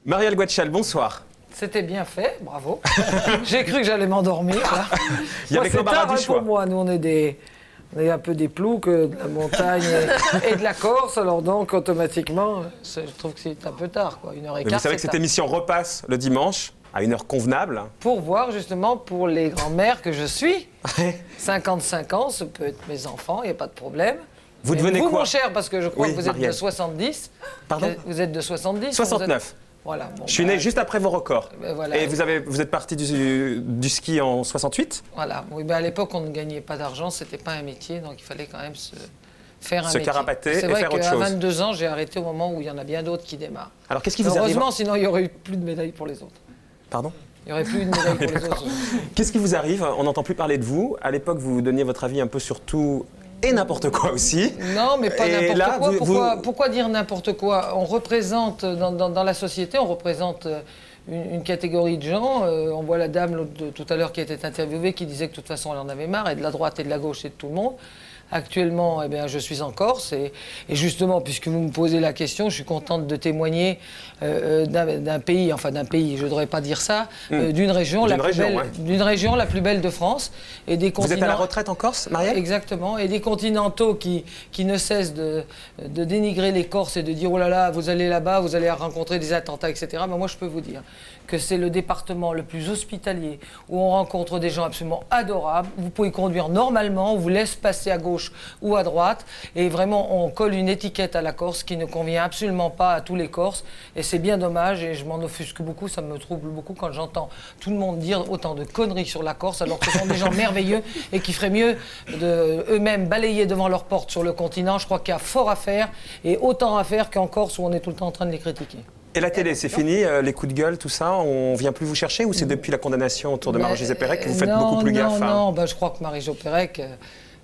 Marielle Guetchel, bonsoir. C'était bien fait, bravo. J'ai cru que j'allais m'endormir. Là. Il y avait c'est l'embarras tard du choix. pour moi. Nous, on est un peu des ploucs de la montagne et de la Corse. Alors donc, automatiquement, je trouve que c'est un peu tard, quoi. 1h15. Mais vous savez que cette émission repasse le dimanche à une heure convenable. Pour voir justement pour les grands-mères que je suis. 55 ans, ça peut être mes enfants, il n'y a pas de problème. Vous devenez vous, quoi? mon cher, parce que je crois Oui, que vous êtes Marielle. de 70. Pardon? Vous êtes de 70? 69. Voilà. Bon, Je suis né juste après vos records. Voilà. Et vous êtes parti du ski en 68? Voilà. Oui, à l'époque, on ne gagnait pas d'argent, c'était pas un métier, donc il fallait quand même faire un métier. carapater et C'est vrai faire autre qu'à chose. 22 ans, j'ai arrêté au moment où il y en a bien d'autres qui démarrent. Alors qu'est-ce qui vous arrive? Heureusement, sinon il n'y aurait eu plus de médailles pour les autres. Pardon? Il n'y aurait plus de médailles pour les autres. Qu'est-ce qui vous arrive? On n'entend plus parler de vous. À l'époque, vous donniez votre avis un peu sur tout et n'importe quoi aussi. Non, mais pas Et n'importe là, quoi. Pourquoi dire n'importe quoi? On représente, dans la société, on représente une catégorie de gens. On voit la dame tout à l'heure qui était interviewée qui disait que de toute façon elle en avait marre, et de la droite et de la gauche et de tout le monde. Actuellement, eh bien, je suis en Corse et justement, puisque vous me posez la question, je suis contente de témoigner d'un pays, je ne devrais pas dire ça, d'une région, la plus belle de France. Et des continents... Vous êtes à la retraite en Corse, Marielle? Exactement, et des continentaux qui ne cessent de dénigrer les Corses et de dire « Oh là là, vous allez là-bas, vous allez rencontrer des attentats, etc. » Mais moi, je peux vous dire que c'est le département le plus hospitalier, où on rencontre des gens absolument adorables. Vous pouvez conduire normalement, on vous laisse passer à gauche ou à droite, et vraiment on colle une étiquette à la Corse qui ne convient absolument pas à tous les Corses, et c'est bien dommage, et je m'en offusque beaucoup, ça me trouble beaucoup quand j'entends tout le monde dire autant de conneries sur la Corse, alors que ce sont des gens merveilleux et qui feraient mieux de eux-mêmes balayer devant leur porte sur le continent. Je crois qu'il y a fort à faire, et autant à faire qu'en Corse où on est tout le temps en train de les critiquer. Et la télé, c'est fini, les coups de gueule, tout ça, on vient plus vous chercher, ou c'est depuis la condamnation autour de Marie-Josée Pérec que vous faites beaucoup plus gaffe? Non, je crois que Marie-Josée Pérec,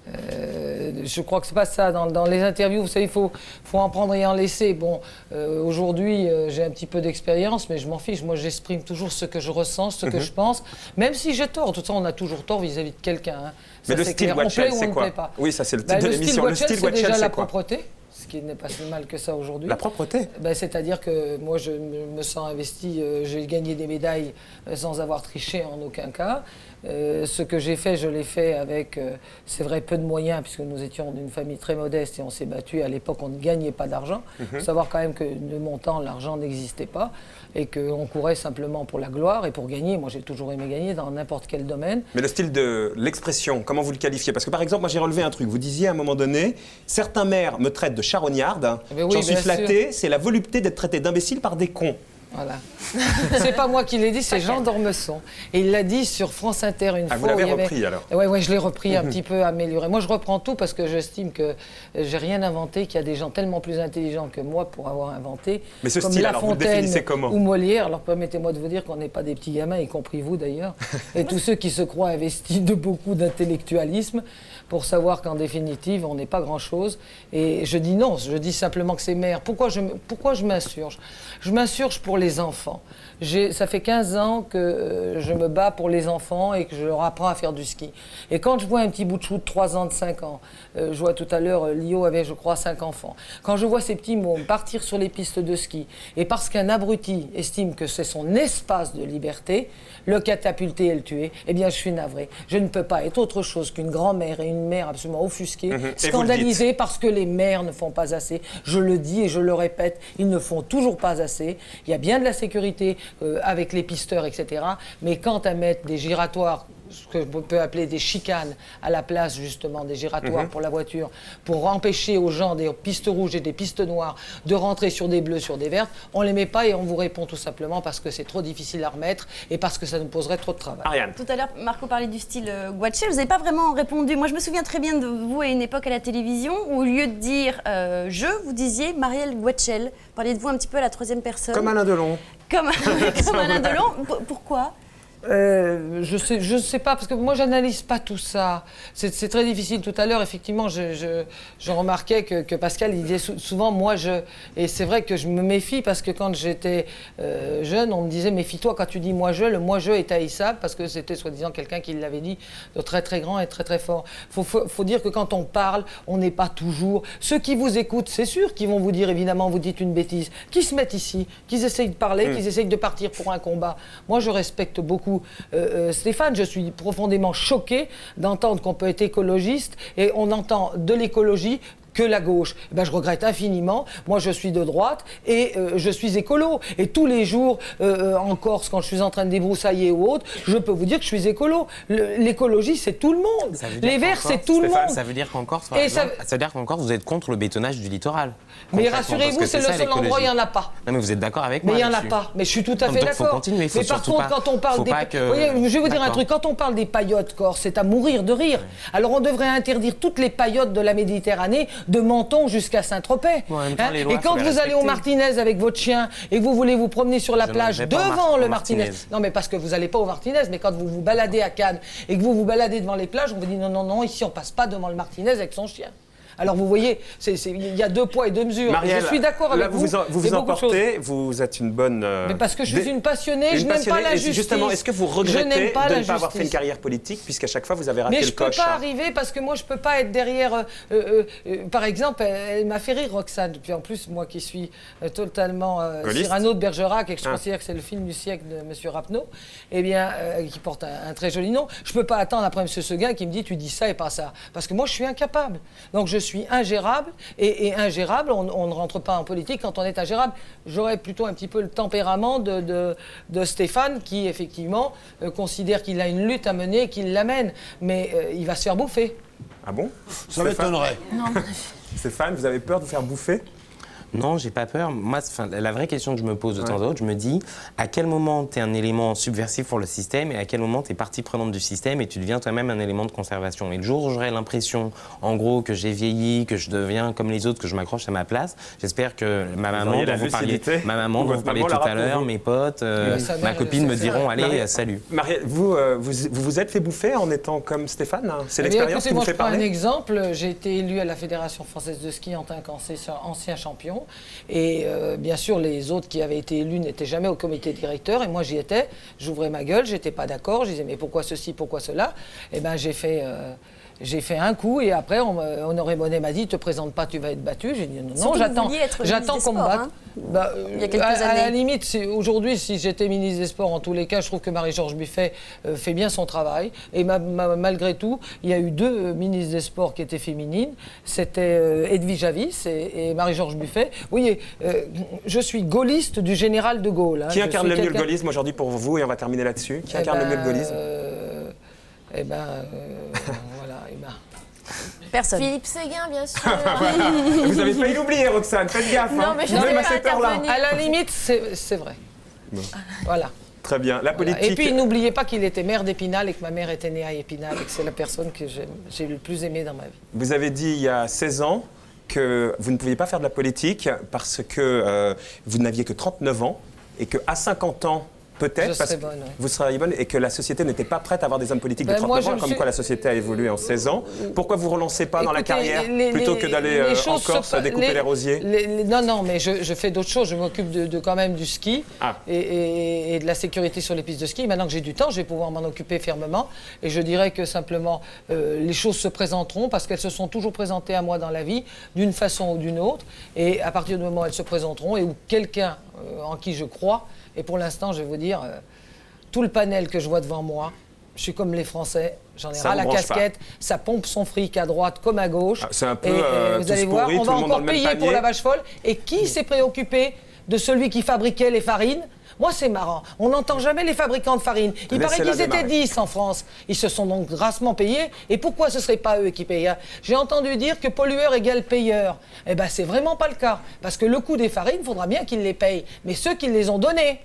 je crois que c'est pas ça. Dans les interviews, vous savez, il faut en prendre et en laisser. Bon, aujourd'hui, j'ai un petit peu d'expérience, mais je m'en fiche. Moi, j'exprime toujours ce que je ressens, ce que je pense, même si j'ai tort. De toute façon, on a toujours tort vis-à-vis de quelqu'un. Hein. Mais le style Guetchel, c'est quoi? Oui, ça c'est le titre de l'émission. Le style Guetchel, c'est déjà la propreté. Ce qui n'est pas si mal que ça aujourd'hui. La propreté? C'est-à-dire que moi, je me sens investi, j'ai gagné des médailles sans avoir triché en aucun cas. Ce que j'ai fait, je l'ai fait avec, c'est vrai, peu de moyens, puisque nous étions d'une famille très modeste et on s'est battu. À l'époque, on ne gagnait pas d'argent. Il faut savoir quand même que de mon temps, l'argent n'existait pas et qu'on courait simplement pour la gloire et pour gagner. Moi, j'ai toujours aimé gagner dans n'importe quel domaine. Mais le style de l'expression, comment vous le qualifiez? Parce que par exemple, moi j'ai relevé un truc. Vous disiez à un moment donné, certains maires me traitent de charognarde. Oui, j'en suis flatté, c'est la volupté d'être traité d'imbécile par des cons. Voilà. C'est pas moi qui l'ai dit, c'est Jean d'Ormesson. Et il l'a dit sur France Inter une fois. Vous l'avez repris alors? Oui, je l'ai repris un petit peu amélioré. Moi, je reprends tout parce que j'estime que j'ai rien inventé, qu'il y a des gens tellement plus intelligents que moi pour avoir inventé. Mais ce comme style, La alors, vous le Fontaine définissez comment? ou Molière. Alors, permettez-moi de vous dire qu'on n'est pas des petits gamins, y compris vous d'ailleurs. Et tous ceux qui se croient investis de beaucoup d'intellectualisme pour savoir qu'en définitive, on n'est pas grand-chose. Et je dis non, je dis simplement que c'est maire. Pourquoi je m'insurge? Je m'insurge pour les enfants. Ça fait 15 ans que je me bats pour les enfants et que je leur apprends à faire du ski. Et quand je vois un petit bout de chou de 3 ans, de 5 ans, je vois tout à l'heure, Lio avait, je crois, 5 enfants. Quand je vois ces petits mômes partir sur les pistes de ski, et parce qu'un abruti estime que c'est son espace de liberté, le catapulter et le tuer, eh bien, je suis navré. Je ne peux pas être autre chose qu'une grand-mère et une mère absolument offusquée, scandalisée parce que les mères ne font pas assez. Je le dis et je le répète, ils ne font toujours pas assez. Il y a bien de la sécurité avec les pisteurs, etc. Mais quant à mettre des giratoires, ce que on peut appeler des chicanes, à la place justement des giratoires pour la voiture, pour empêcher aux gens des pistes rouges et des pistes noires de rentrer sur des bleus, sur des vertes, on ne les met pas et on vous répond tout simplement parce que c'est trop difficile à remettre et parce que ça nous poserait trop de travail. Ariane. Tout à l'heure, Marco parlait du style Guetchel. Vous n'avez pas vraiment répondu. Moi, je me souviens très bien de vous à une époque à la télévision où, au lieu de dire vous disiez Marielle Guetchel. Vous parliez de vous un petit peu à la troisième personne. Comme Alain Delon. Comme Alain Delon. Pourquoi? Je sais pas, parce que moi, j'analyse pas tout ça. C'est très difficile. Tout à l'heure, effectivement, je remarquais que Pascal, il disait souvent « moi, je ». Et c'est vrai que je me méfie, parce que quand j'étais jeune, on me disait « méfie-toi quand tu dis « moi, je », le « moi, je » est haïssable, parce que c'était soi-disant quelqu'un qui l'avait dit de très, très grand et très, très fort. Faut dire que quand on parle, on n'est pas toujours... Ceux qui vous écoutent, c'est sûr qu'ils vont vous dire, évidemment, vous dites une bêtise. Qui se mettent ici, qu'ils essayent de parler, qu'ils essayent de partir pour un combat. Moi, je respecte beaucoup Stéphane, je suis profondément choquée d'entendre qu'on peut être écologiste et on entend de l'écologie que la gauche. Eh ben, je regrette infiniment. Moi, je suis de droite et je suis écolo. Et tous les jours, en Corse, quand je suis en train de débroussailler ou autre, je peux vous dire que je suis écolo. L'écologie, c'est tout le monde. Les Verts, c'est tout le monde. Ça veut dire qu'en Corse, par exemple, ça veut dire qu'en Corse, vous êtes contre le bétonnage du littoral. Mais rassurez-vous, c'est le seul endroit où il n'y en a pas. Non, mais vous êtes d'accord avec moi? Mais il n'y en a pas. Mais je suis tout à fait d'accord. Mais par contre, quand on parle des... Voyez, je vais vous dire un truc. Quand on parle des paillotes corse, c'est à mourir de rire. Alors on devrait interdire toutes les paillotes de la Méditerranée, de Menton jusqu'à Saint-Tropez. Et quand vous allez au Martinez avec votre chien et que vous voulez vous promener sur la plage devant le Martinez. Non, mais parce que vous n'allez pas au Martinez, mais quand vous vous baladez à Cannes et que vous vous baladez devant les plages, on vous dit non, non, non, ici on passe pas devant le Martinez avec son chien. Alors vous voyez, il y a deux poids et deux mesures. Marielle, je suis d'accord avec vous. Vous emportez, vous êtes une bonne... Mais parce que je suis une passionnée, je n'aime pas la justice. Justement, est-ce que vous regrettez de ne pas avoir fait une carrière politique, puisqu'à chaque fois vous avez raté le coche? Mais je ne peux pas arriver, parce que moi je ne peux pas être derrière... par exemple, elle m'a fait rire, Roxane. Puis en plus, moi qui suis totalement Cyrano de Bergerac et que je considère que c'est le film du siècle de M. Rapneau, eh bien, qui porte un très joli nom, je ne peux pas attendre après M. Seguin qui me dit « tu dis ça et pas ça ». Parce que moi je suis incapable. Donc je suis ingérable, et ingérable, on ne rentre pas en politique quand on est ingérable. J'aurais plutôt un petit peu le tempérament de Stéphane, qui effectivement considère qu'il a une lutte à mener et qu'il l'amène, mais il va se faire bouffer. Ah bon? Ça m'étonnerait. Stéphane, vous avez peur de vous faire bouffer? Non, j'ai pas peur. Moi, la vraie question que je me pose de temps en temps, je me dis à quel moment tu es un élément subversif pour le système et à quel moment tu es partie prenante du système et tu deviens toi-même un élément de conservation. Et le jour où j'aurai l'impression, en gros, que j'ai vieilli, que je deviens comme les autres, que je m'accroche à ma place, j'espère que ma maman, dont vous parliez tout à l'heure, mes potes, ma copine me diront allez, salut. Marielle, vous êtes fait bouffer en étant comme Stéphane, hein? C'est l'expérience qui vous fait parler? Moi, je prends un exemple. J'ai été élu à la Fédération française de ski en tant qu'ancien champion. Et bien sûr, les autres qui avaient été élus n'étaient jamais au comité directeur. Et moi, j'y étais. J'ouvrais ma gueule, j'étais pas d'accord. Je disais, mais pourquoi ceci, pourquoi cela? Et bien, j'ai fait un coup. Et après, Honoré Bonnet m'a dit, te présente pas, tu vas être battu. J'ai dit, non, j'attends qu'on me batte. Il y a quelques années. À la limite, aujourd'hui, si j'étais ministre des Sports, en tous les cas, je trouve que Marie-Georges Buffet fait bien son travail. Et malgré tout, il y a eu deux ministres des Sports qui étaient féminines. C'était Edwige Avis et Marie-Georges Buffet. Vous voyez, je suis gaulliste du général de Gaulle. Hein. Qui incarne le mieux le gaullisme aujourd'hui pour vous? Et on va terminer là-dessus. Qui incarne le mieux le gaullisme? Voilà, Personne. Philippe Séguin, bien sûr. Vous n'avez pas l'oublier, Roxane, faites gaffe. Non, mais je n'ai pas intervenu. À la limite, c'est vrai. Bon. Voilà. Très bien. La politique... Et puis, n'oubliez pas qu'il était maire d'Épinal et que ma mère était née à Épinal et que c'est la personne que j'ai le plus aimée dans ma vie. Vous avez dit il y a 16 ans que vous ne pouviez pas faire de la politique parce que vous n'aviez que 39 ans et qu'à 50 ans, peut-être, parce que vous seriez bonne et que la société n'était pas prête à avoir des hommes politiques de 39 ans, comme quoi la société a évolué en 16 ans. Pourquoi vous ne relancez pas dans la carrière plutôt que d'aller en Corse découper les rosiers? Non, mais je fais d'autres choses. Je m'occupe quand même du ski et de la sécurité sur les pistes de ski. Maintenant que j'ai du temps, je vais pouvoir m'en occuper fermement. Et je dirais que simplement, les choses se présenteront parce qu'elles se sont toujours présentées à moi dans la vie, d'une façon ou d'une autre. Et à partir du moment où elles se présenteront et où quelqu'un en qui je crois, et pour l'instant, je vais vous dire, tout le panel que je vois devant moi, je suis comme les Français, j'en ai ras la casquette, ça pompe son fric à droite comme à gauche. C'est un peu vous allez voir, on va encore payer pour la vache folle. Et qui s'est préoccupé de celui qui fabriquait les farines? Moi, c'est marrant. On n'entend jamais les fabricants de farine. Il paraît qu'ils étaient 10 en France. Ils se sont donc grassement payés. Et pourquoi ce ne serait pas eux qui payent? J'ai entendu dire que pollueur égale payeur. Eh bien, c'est vraiment pas le cas. Parce que le coût des farines, il faudra bien qu'ils les payent. Mais ceux qui les ont donnés,